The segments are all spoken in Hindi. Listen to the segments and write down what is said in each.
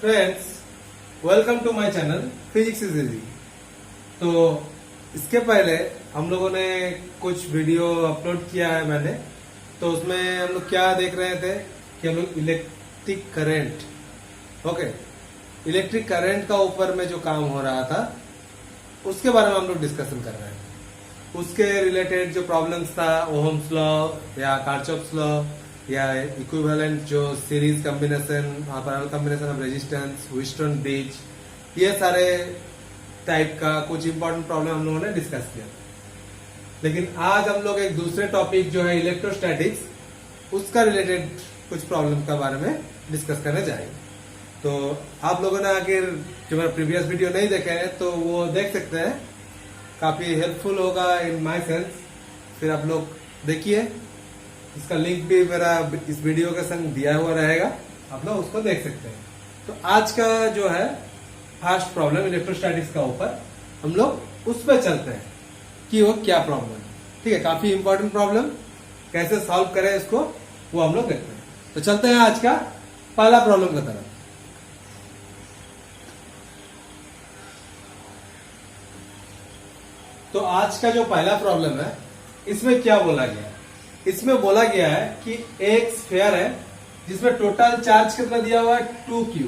Friends, welcome to my channel physics is easy. तो इसके पहले हम लोगों ने कुछ वीडियो अपलोड किया है मैंने। तो उसमें हम लोग क्या देख रहे थे कि हम लोग इलेक्ट्रिक करंट का ऊपर में जो काम हो रहा था उसके बारे में हम लोग डिस्कशन कर रहे हैं। उसके रिलेटेड जो प्रॉब्लम्स था, ओहम्स लॉ या कार्चॉफ्स लॉ या इक्विवेलेंट जो सीरीज कॉम्बिनेशन और parallel combination of resistance, Wheatstone bridge, ये सारे टाइप का कुछ इंपॉर्टेंट प्रॉब्लम हम लोगों ने डिस्कस किया। लेकिन आज हम लोग एक दूसरे टॉपिक जो है इलेक्ट्रोस्टैटिक्स, उसका रिलेटेड कुछ प्रॉब्लम के बारे में डिस्कस करने जाएंगे। तो आप लोगों ने आखिर जो मेरा प्रीवियस वीडियो नहीं देखे हैं तो वो देख सकते हैं, काफी हेल्पफुल होगा इन माय सेंस। फिर आप लोग देखिए, इसका लिंक भी मेरा इस वीडियो के संग दिया हुआ रहेगा, आप लोग उसको देख सकते हैं। तो आज का जो है फर्स्ट प्रॉब्लम इलेक्ट्रोस्टैटिक्स का ऊपर, हम लोग उस पर चलते हैं कि वो क्या प्रॉब्लम है। ठीक है, काफी इंपॉर्टेंट प्रॉब्लम, कैसे सॉल्व करें इसको वो हम लोग देखते हैं। तो चलते हैं आज का पहला प्रॉब्लम की तरफ। तो आज का जो पहला प्रॉब्लम है, इसमें क्या बोला गया है? इसमें बोला गया है कि एक स्फीयर है जिसमें टोटल चार्ज कितना दिया हुआ है 2q।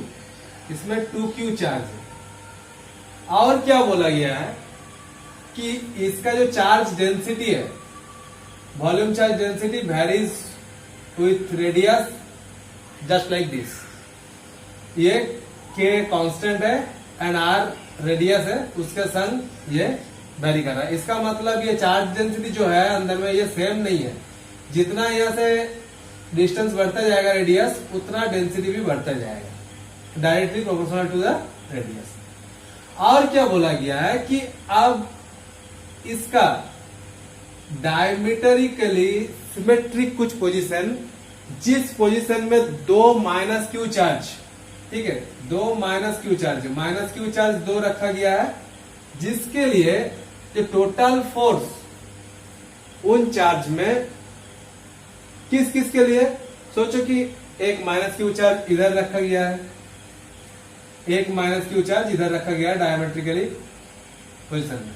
इसमें 2q चार्ज है। और क्या बोला गया है कि इसका जो चार्ज डेंसिटी है, volume charge density varies with radius just like this. ये k कांस्टेंट है एंड r रेडियस है, उसके संग ये वेरी कर रहा है। इसका मतलब ये चार्ज डेंसिटी जो है अंदर में ये सेम नहीं है। जितना यहाँ से डिस्टेंस बढ़ता जाएगा रेडियस, उतना डेंसिटी भी बढ़ता जाएगा, directly proportional to the radius. और क्या बोला गया है कि अब इसका डायमीटरिकली सिमेट्रिक कुछ पोजीशन, जिस पोजीशन में 2 -q चार्ज, ठीक है, 2 -q चार्ज, -q चार्ज 2 रखा गया है, जिसके लिए जो टोटल फोर्स उन चार्ज में किस किस के लिए, सोचो कि एक -q चार्ज इधर रखा गया है, एक -q चार्ज इधर रखा गया है डायमेट्रिकली पोजीशन में।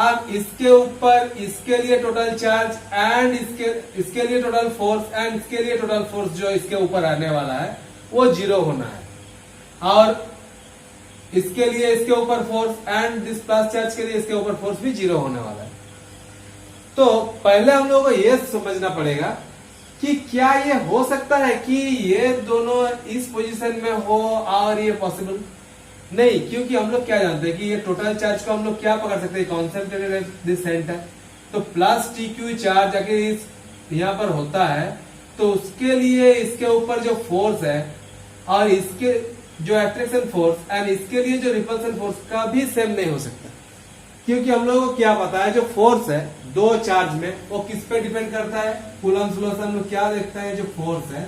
अब इसके ऊपर इसके लिए टोटल चार्ज एंड इसके लिए टोटल फोर्स एंड इसके लिए टोटल फोर्स जो इसके ऊपर आने वाला है वो 0 होना है। और इसके लिए इसके ऊपर force and this plus charge के लिए इसके ऊपर फोर्स भी 0 होने वाला है। तो पहले हम लोगों को यह समझना पड़ेगा कि क्या ये हो सकता है कि ये दोनों इस पोजीशन में हो और ये पॉसिबल नहीं, क्योंकि हम लोग क्या जानते हैं कि ये टोटल चार्ज को हम लोग क्या पकड़ सकते हैं, कॉन्सेंट्रेटेड एट दिस सेंटर। तो प्लस TQ चार्ज अगर इस यहाँ पर होता है तो उसके लिए इसके ऊपर जो फोर्स है और इसके जो अट्रैक्शन फोर्स एंड इसके लिए जो रिपल्सन फोर्स का भी सेम नहीं हो सकता, क्योंकि हम लोगों को क्या पता है जो फोर्स है दो चार्ज में वो किस पे डिपेंड करता है। कूलम्ब्स लॉ से हम लोग क्या देखते हैं, जो फोर्स है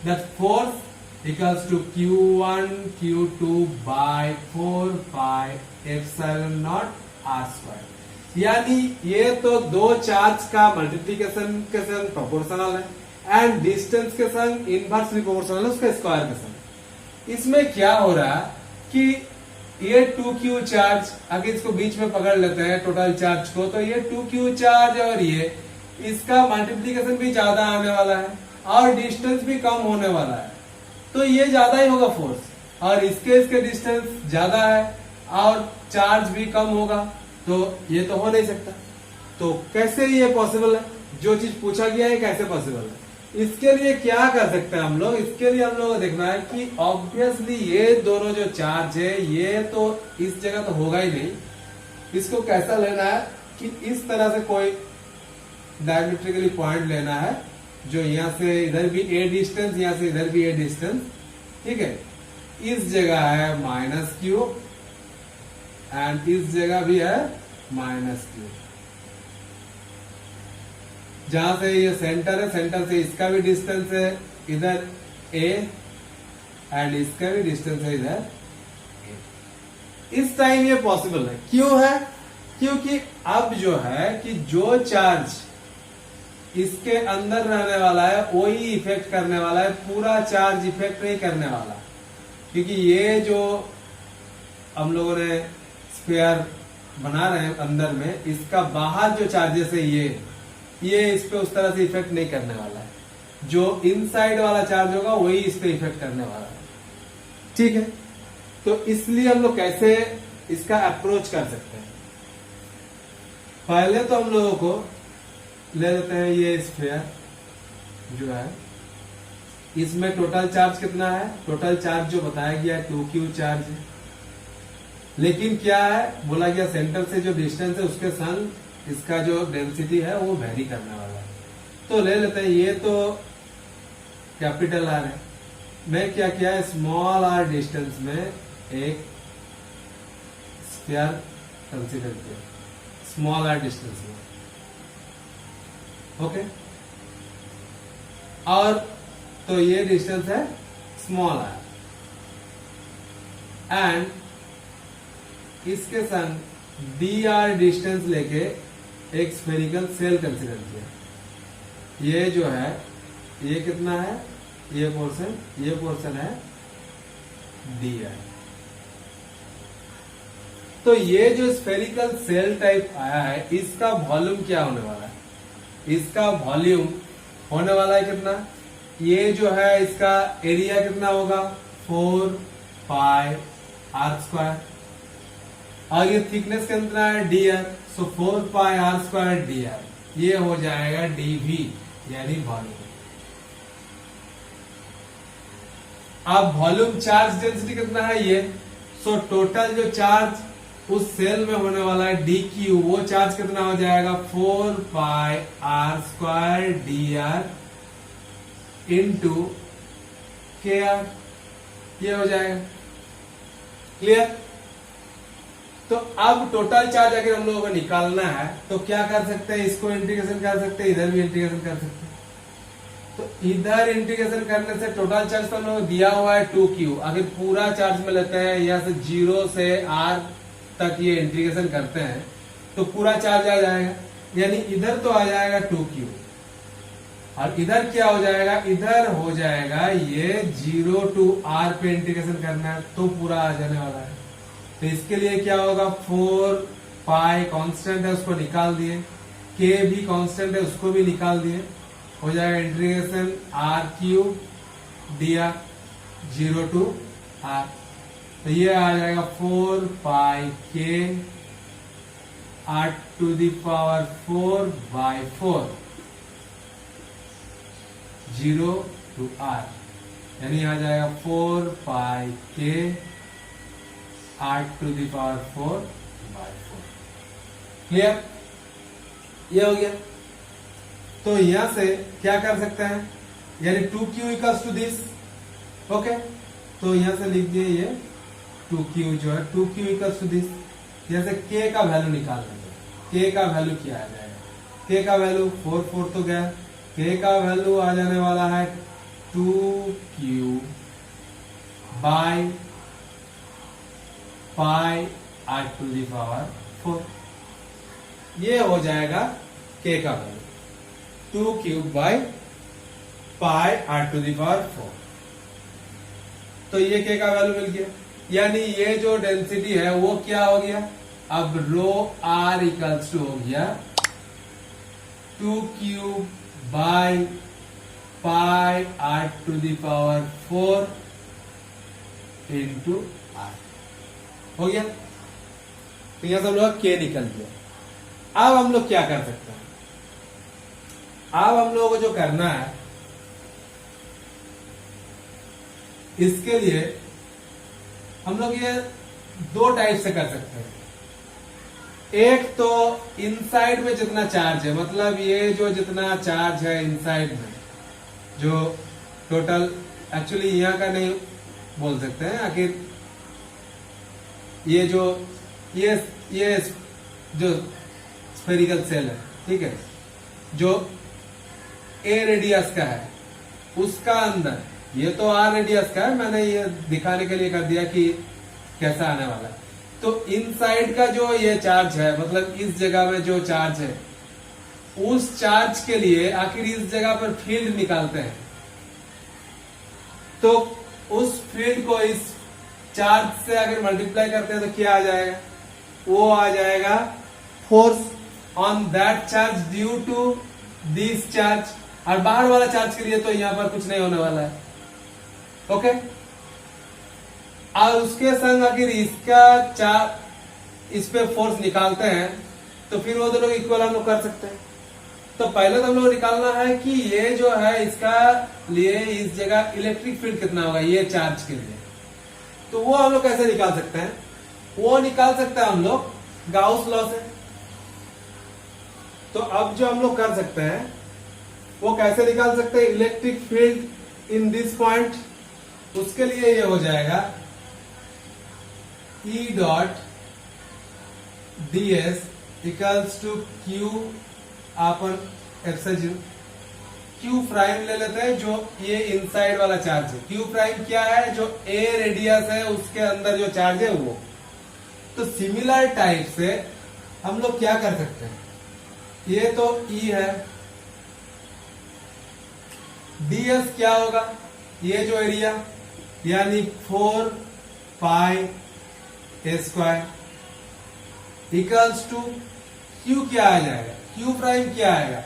that force equals to Q1 Q2 by 4 pi epsilon naught r²। यानी ये तो दो चार्ज का मल्टीप्लीकेशन के संग प्रोपोर्शनल है एंड डिस्टेंस के संग इनवर्सली प्रोपोर्शनल है उसके स्क्वायर के संग। इसमें क्या हो रहा है कि ये 2q चार्ज, अगर इसको बीच में पकड़ लेते हैं टोटल चार्ज को, तो ये 2q चार्ज और ये इसका मल्टीप्लीकेशन भी ज्यादा आने वाला है और डिस्टेंस भी कम होने वाला है, तो ये ज्यादा ही होगा फोर्स, और इसके डिस्टेंस ज्यादा है और चार्ज भी कम होगा, तो ये तो हो नहीं सकता। तो कैसे ये पॉसिबल है, जो चीज पूछा गया है कैसे पॉसिबल है, इसके लिए क्या कर सकते हैं हम लोग। इसके लिए हम लोग को देखना है कि ऑब्वियसली ये दोनों जो चार्ज है ये तो इस जगह तो होगा ही नहीं। इसको कैसा लेना है कि इस तरह से कोई डायमेट्रिकली पॉइंट लेना है जो यहाँ से इधर भी a डिस्टेंस, यहाँ से इधर भी a डिस्टेंस, ठीक है। इस जगह है -q एंड इस जगह भी है -q। जहां से ये सेंटर है, सेंटर से इसका भी डिस्टेंस है इधर a एंड इसका भी डिस्टेंस है इधर a। इस टाइम ये पॉसिबल है, क्यों है, क्योंकि अब जो है कि जो चार्ज इसके अंदर रहने वाला है वही इफेक्ट करने वाला है, पूरा चार्ज इफेक्ट नहीं करने वाला। क्योंकि ये जो हम लोगों ने स्फीयर बना रहे हैं अंदर में, इसका बाहर जो चार्जेस है ये इस पे उस तरह से इफेक्ट नहीं करने वाला है। जो इनसाइड वाला चार्ज होगा वही इस पे इफेक्ट करने वाला है। ठीक है, तो इसलिए हम लोग कैसे इसका अप्रोच कर सकते हैं। पहले तो हम लोगों को ले लेते हैं ये स्फीयर जो है, इसमें टोटल चार्ज कितना है? टोटल चार्ज जो बताया गया 2q चार्ज है, लेकिन क्या है बोला गया सेंटर से जो डिस्टेंस है उसके संग इसका जो डेंसिटी है वो वेरी करने वाला है। तो ले लेते हैं, ये तो कैपिटल आर है, मैं क्या किया है स्मॉल आर डिस्टेंस में एक स्फीयर कंसीडर किया, स्मॉल आर डिस्टेंस में। ओके, और तो ये डिस्टेंस है स्मॉल आर, एंड इसके संग डी आर डिस्टेंस लेके एक स्फेरिकल सेल कंसीडर किया। ये जो है ये कितना है? ये पोर्शन है डी आर। तो ये जो स्फेरिकल सेल टाइप आया है इसका वॉल्यूम क्या होने वाला है? इसका वॉल्यूम होने वाला है कितना? ये जो है इसका एरिया कितना होगा? 4 पाई आर स्क्वायर, और ये थिकनेस कितना है? D r. So 4 pi r square d r, ये हो जाएगा डीवी यानी वॉल्यूम। अब वॉल्यूम चार्ज डेंसिटी कितना है ये? सो टोटल जो चार्ज उस सेल में होने वाला है डी क्यू, वो चार्ज कितना हो जाएगा? 4 pi r square d r into k r, ये हो जाएगा। क्लियर? तो अब टोटल चार्ज अगर हम लोगों को निकालना है तो क्या कर सकते हैं? इसको इंटीग्रेशन कर सकते हैं, इधर भी इंटीग्रेशन कर सकते हैं। तो इधर इंटीग्रेशन करने से टोटल चार्ज तो हम लोग दिया हुआ है 2q। अगर पूरा चार्ज में लेते हैं यहाँ से 0 से r तक ये इंटीग्रेशन करते हैं तो पूरा चार्ज आ जाएगा, यानी इधर तो आ जाएगा 2q, और इधर क्या हो जाएगा? इधर हो जाएगा ये 0 to r पे इंटीग्रेशन करना है तो पूरा आ जाने वाला है। तो इसके लिए क्या होगा? 4 पाई कांस्टेंट है उसको निकाल दिए, k भी कांस्टेंट है उसको भी निकाल दिए, हो जाएगा integration r cube d r 0 to r। तो ये आ जाएगा 4 पाई k r to the power 4 by 4 0 to r, यानी आ जाएगा 4 पाई k r to the power 4 by 4। Clear? ये हो गया। तो यहां से क्या कर सकते हैं? यानी 2q equals to this. Okay, तो यहां से लिख दिए ये 2q जो है 2q इक्वल्स टू दिस। जैसे k का वैल्यू निकाल लेंगे, k का वैल्यू क्या आ जाएगा? k का वैल्यू 4 तो गया, k का वैल्यू आ जाने वाला है 2q by pi r to the power 4। ये हो जाएगा k का value 2q by pi r to the power 4। तो ये k का वैल्यू मिल गया, यानी ये जो डेंसिटी है वो क्या हो गया? अब रो r इक्वल्स टू हो गया 2q by pi r to the power 4 into r। हो गया। तो यहां से हम लोग k निकल गया। अब हम लोग क्या कर सकते हैं? अब हम लोगों को जो करना है इसके लिए हम लोग ये 2 टाइप से कर सकते हैं। एक तो इनसाइड में जितना चार्ज है, मतलब ये जो जितना चार्ज है इनसाइड में, जो टोटल एक्चुअली यहाँ का नहीं बोल सकते हैं, आखिर ये जो स्फेरिकल सेल है, ठीक है, जो ए रेडियस का है उसका अंदर, ये तो आर रेडियस का है, मैंने ये दिखाने के लिए कर दिया कि कैसा आने वाला है। तो इनसाइड का जो ये चार्ज है, मतलब इस जगह में जो चार्ज है, उस चार्ज के लिए आखिर इस जगह पर फील्ड निकालते हैं। तो उस फील्ड को इस चार्ज से अगर मल्टीप्लाई करते हैं तो क्या आ जाएगा, वो आ जाएगा force on that charge due to this charge. और बाहर वाला चार्ज के लिए तो यहां पर कुछ नहीं होने वाला है, ओके। और उसके संग अगर इसका चार्ज इस पे फोर्स निकालते हैं तो फिर वो दोनों इक्वल हम लोग कर सकते हैं। तो पहले तो हम लोग निकालना है कि ये जो है इसका लिए इस जगह इलेक्ट्रिक फील्ड कितना होगा ये चार्ज के लिए। तो वो हम लोग कैसे निकाल सकते हैं, वो निकाल सकते हैं हम लोग गाउस लॉ से। तो अब जो हम लोग कर सकते हैं वो कैसे निकाल सकते हैं, electric field in this point, उसके लिए ये हो जाएगा E dot ds equals to Q upon epsilon. Q prime ले लेते हैं जो ये इनसाइड वाला चार्ज है। Q प्राइम क्या है, जो a रेडियस है उसके अंदर जो चार्ज है वो। तो सिमिलर टाइप से हम लोग क्या कर सकते हैं, ये तो E है, ds क्या होगा, ये जो एरिया यानी 4 pi a square equals to Q क्या आ जाएगा, Q प्राइम क्या आएगा,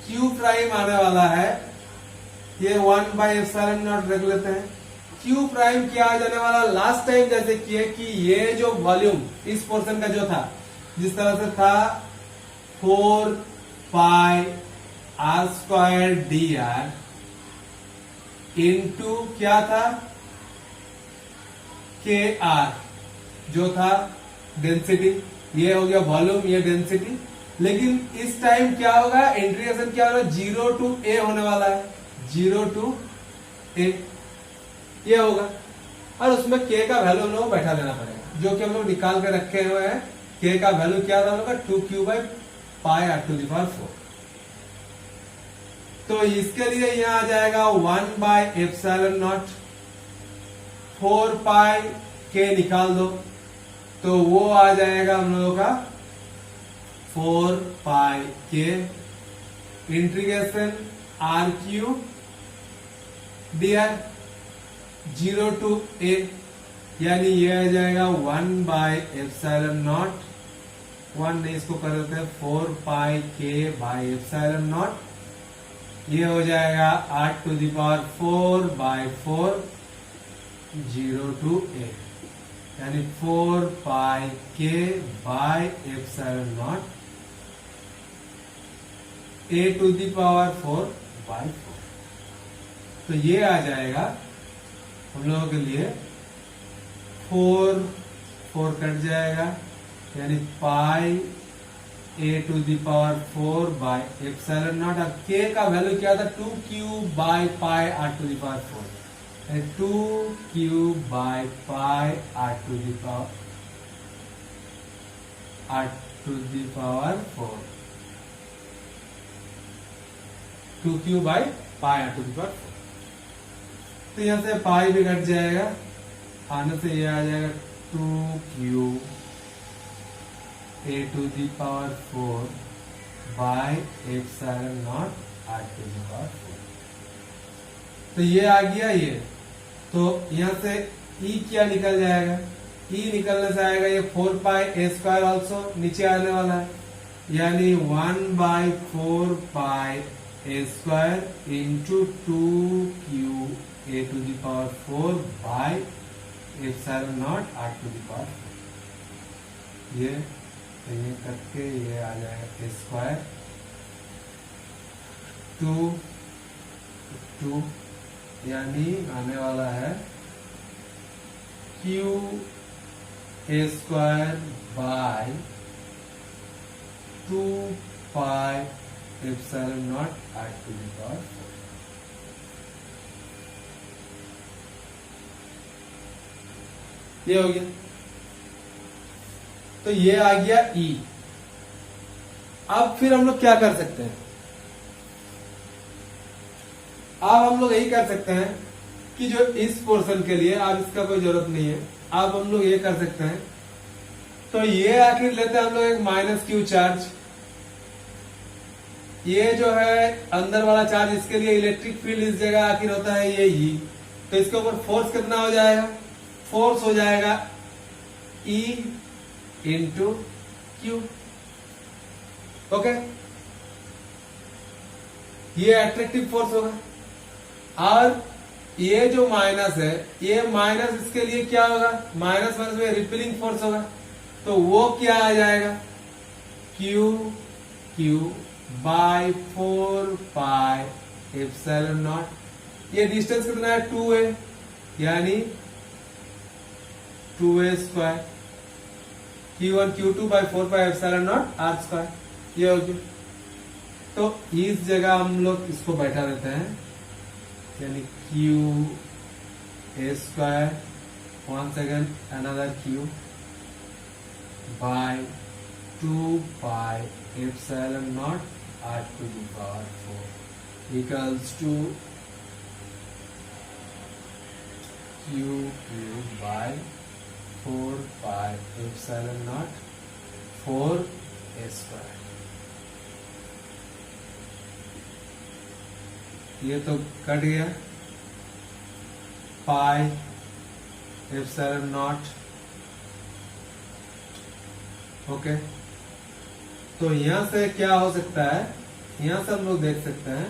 Q प्राइम आने वाला है ये 1 बाई एप्सिलॉन नॉट रख लेते हैं। Q प्राइम क्या आ जाने वाला, लास्ट टाइम जैसे किए कि ये जो वॉल्यूम इस पोर्शन का जो था जिस तरह से था 4 पाई r square d r into क्या था के आर जो था डेंसिटी, ये हो गया वॉल्यूम, ये डेंसिटी। लेकिन इस टाइम क्या होगा, इंटीग्रेशन क्या होगा, 0 टू a होने वाला है, 0 टू a ये होगा। और उसमें k का वैल्यू हम लोग बैठा देना पड़ेगा, जो कि हम लोग निकाल के रखे हुए हैं। k का वैल्यू क्या था हम लोग का, 2q by pi r to the power 4। तो इसके लिए यहां आ जाएगा 1 बाय एप्सिलॉन नॉट, 4 पाई के निकाल दो तो वो आ जाएगा हम लोगों का 4 पाई के integration r cube d r 0 to a, यानी ये आ जाएगा 1 बाय एप्सिलॉन नॉट, 1 नहीं इसको कर देते हैं 4 पाई के बाय एप्सिलॉन नॉट, ये हो जाएगा 8 to the power 4 by 4 0 to a, यानी 4 पाई के by epsilon naught a to the power 4 by 4। तो ये आ जाएगा हम लोगों के लिए 4 कट जाएगा, यानी pi a to the power 4 by epsilon naught. अब k का वैल्यू क्या था, 2q by pi r to the power 4, 2q by pi r to the power 4, 2q by pi r to the power 4। तो यहां से पाई भी घट जाएगा, आने से ये आ जाएगा 2q a to the power 4 by epsilon naught r to the power 4। तो ये आ गया ये। तो यहां से E क्या निकल जाएगा, E निकलने से आएगा ये 4 पाई a स्क्वायर ऑल्सो नीचे आने वाला है, यानी 1 by 4 pi a square into 2q a to the power 4 by epsilon naught r to the power 4। ये करके ये आ जाएगा a स्क्वायर 2 यानी आने वाला है q a square by 2 pi epsilon naught r to the power 4। ये हो गया। तो ये आ गया E। अब फिर हम लोग क्या कर सकते हैं, अब हम लोग यही कर सकते हैं कि जो इस पोर्शन के लिए अब इसका कोई जरूरत नहीं है, अब हम लोग ये कर सकते हैं। तो ये आखिर लेते हैं हम लोग एक माइनस क्यू चार्ज, ये जो है अंदर वाला चार्ज, इसके लिए इलेक्ट्रिक फील्ड इस जगह आखिर होता है ये E। तो इसके ऊपर फोर्स कितना हो जाएगा, फोर्स हो जाएगा E इंटू क्यू। ओके, ये अट्रैक्टिव फोर्स होगा। और ये जो माइनस है, ये माइनस इसके लिए क्या होगा, माइनस माइनस में रिपेलिंग फोर्स होगा, तो वो क्या आ जाएगा, q q by 4 pi epsilon naught. ये डिस्टेंस कितना है, 2a, यानी 2a square Q1 Q2 by 4 pi epsilon naught r square, ये होगी। तो इस जगह हम लोग इसको बैठा देते हैं, यानी Q a square, once again another Q by 2 pi epsilon naught r to the power 4 equals to Q cube by 4 pi epsilon naught 4 a square. ये तो कट गया, पाई एप्सिलॉन नॉट। ओके, तो यहां से क्या हो सकता है, यहां से हम लोग देख सकते हैं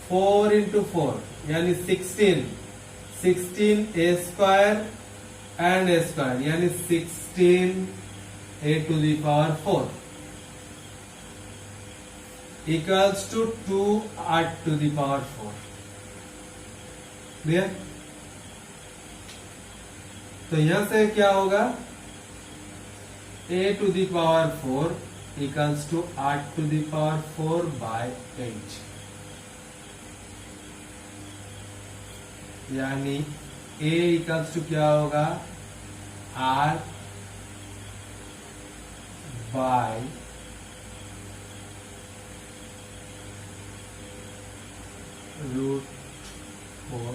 4 इंटू 4 यानी 16 a square and a square, यानी 16 a to the power 4 equals to 2 r to the power 4। Clear? तो यहां से क्या होगा, a to the power 4 equals to r to the power 4 by 8, यानी a इक्वल्स टू क्या होगा, r बाय √4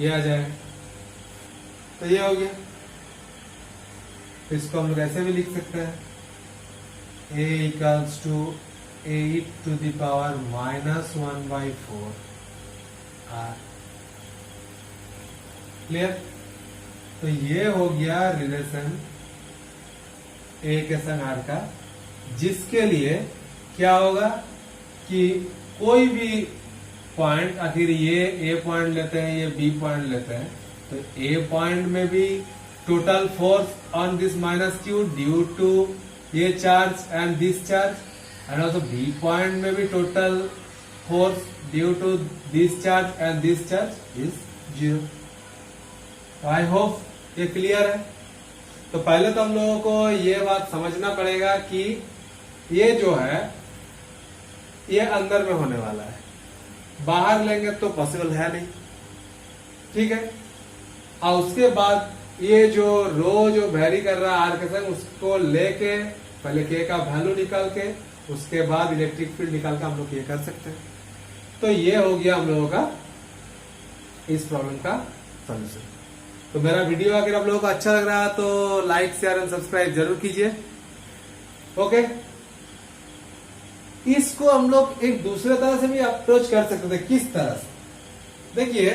ये आ जाएगा। तो ये हो गया। इसको हम लोग ऐसे भी लिख सकते हैं, a equals to 8 to the power -1 by 4 r। Clear? तो ये हो गया रिलेशन a के संग r का, जिसके लिए क्या होगा कि कोई भी पॉइंट, आखिर ये ए पॉइंट लेते हैं, ये बी पॉइंट लेते हैं, तो ए पॉइंट में भी total force on this minus q due to ये charge and this charge, and also B point में भी total force due to this charge and this charge is 0। I hope ये क्लियर है। तो पहले तो हम लोगों को ये बात समझना पड़ेगा कि ये जो है ये अंदर में होने वाला है, बाहर लेंगे तो पॉसिबल है नहीं। ठीक है, और उसके बाद ये जो रो जो वेरी कर रहा है आर के संग, उसको लेके पहले के का वैल्यू निकाल के उसके बाद इलेक्ट्रिक फील्ड निकाल के हम लोग ये कर सकते हैं। तो ये हो गया हम लोगों का इस प्रॉब्लम का सॉल्यूशन। तो मेरा वीडियो अगर आप लोगों को अच्छा लग रहा है तो लाइक शेयर एंड सब्सक्राइब जरूर कीजिए। ओके, इसको हम लोग एक दूसरे तरह से भी अप्रोच कर सकते थे। किस तरह से, देखिए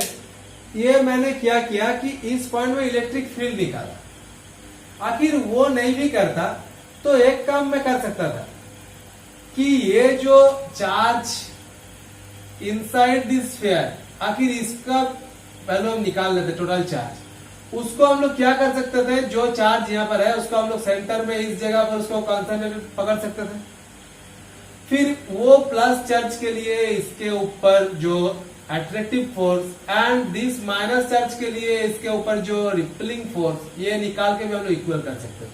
ये मैंने क्या किया कि इस पॉइंट में इलेक्ट्रिक फील्ड निकाला, आखिर वो नहीं भी करता तो एक काम मैं कर सकता था कि ये जो चार्ज इनसाइड दिस स्फीयर, आखिर इसका पहले हम निकाल लेते टोटल चार्ज। उसको हम लोग क्या कर सकते थे, जो चार्ज यहाँ पर है उसको हम लोग सेंटर में इस जगह पर उसको कॉन्सेंट्रेट पकड़ सकते थे। फिर वो प्लस चार्ज के लिए इसके ऊपर जो attractive force and this minus charge के लिए इसके ऊपर जो रिपेलिंग फोर्स, ये निकाल के भी हम लोग इक्वल कर सकते थे,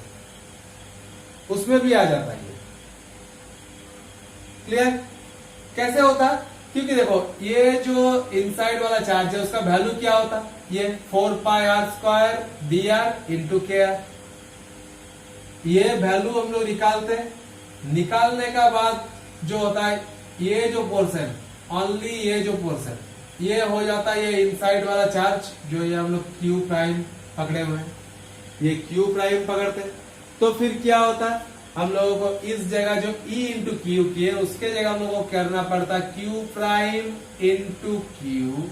उसमें भी आ जाता है। क्लियर? कैसे होता? क्योंकि देखो ये जो इनसाइड वाला चार्ज है उसका वैल्यू क्या होता, ये 4 पाई r square dr into k r, ये वैल्यू हम लोग निकालते हैं। निकालने का बाद जो होता है ये जो पोर्शन, ओनली ये जो पोर्शन ये हो जाता है ये इनसाइड वाला चार्ज, जो ये हम लोग क्यू प्राइम पकड़े हुए हैं, ये क्यू प्राइम पकड़ते हैं। तो फिर क्या होता है, हम लोगों को इस जगह जो E इंटू क्यू की है उसके जगह हम लोगों को करना पड़ता q prime into q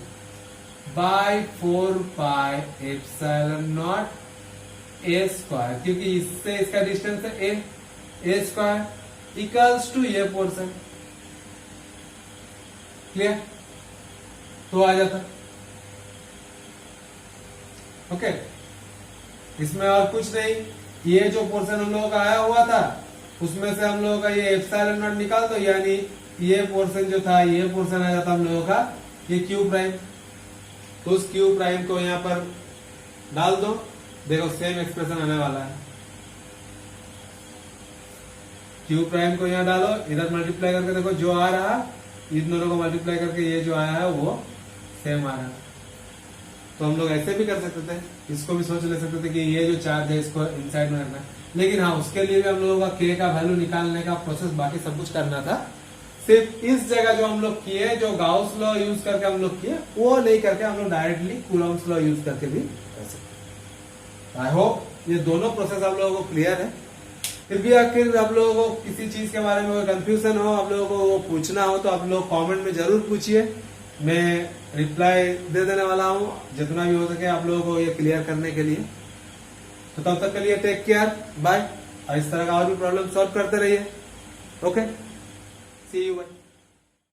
by 4 pi epsilon naught a square, क्योंकि इससे इसका डिस्टेंस है ए स्क्वायर इक्वल्स टू ये पोर्शन। क्लियर? तो आ जाता। ओके, इसमें और कुछ नहीं, ये जो पोर्शन हम लोगों का आया हुआ था उसमें से हम लोगों का ये एप्सिलॉन नॉट निकाल दो, यानी ये पोर्शन जो था ये पोर्शन आ जाता हम लोगों का ये क्यू प्राइम। तो उस क्यू प्राइम को यहां पर डाल दो, देखो सेम एक्सप्रेशन आने वाला है। क्यू प्राइम को यहां डालो, इधर मल्टीप्लाई करके देखो जो आ रहा, इन दोनों को मल्टीप्लाई करके ये जो आया है वो सेम आ रहा। तो हम लोग ऐसे भी कर सकते थे, इसको भी सोच ले सकते थे कि ये जो चार्ज है इसको इनसाइड में रखना है, लेकिन हाँ उसके लिए भी हम लोगों का के का वैल्यू निकालने का प्रोसेस बाकी सब कुछ करना था। सिर्फ इस जगह जो हम लोग किए, जो गाउस लॉ यूज करके हम लोग किए, वो नहीं करके हम लोग डायरेक्टली कूलॉम्स लॉ यूज करके भी कर सकते। आई होप ये दोनों प्रोसेस आप लोगों को क्लियर है। फिर भी आखिर आप लोगों को किसी चीज के बारे में कोई कंफ्यूजन हो, आप लोगों को वो पूछना हो तो आप लोग कमेंट में जरूर पूछिए, मैं रिप्लाई दे देने वाला हूँ जितना भी हो सके आप लोगों को ये क्लियर करने के लिए। तो तब तक के लिए टेक केयर, बाय। और इस तरह का और भी प्रॉब्लम सॉल्व करते रहिए। Okay, see you, bye.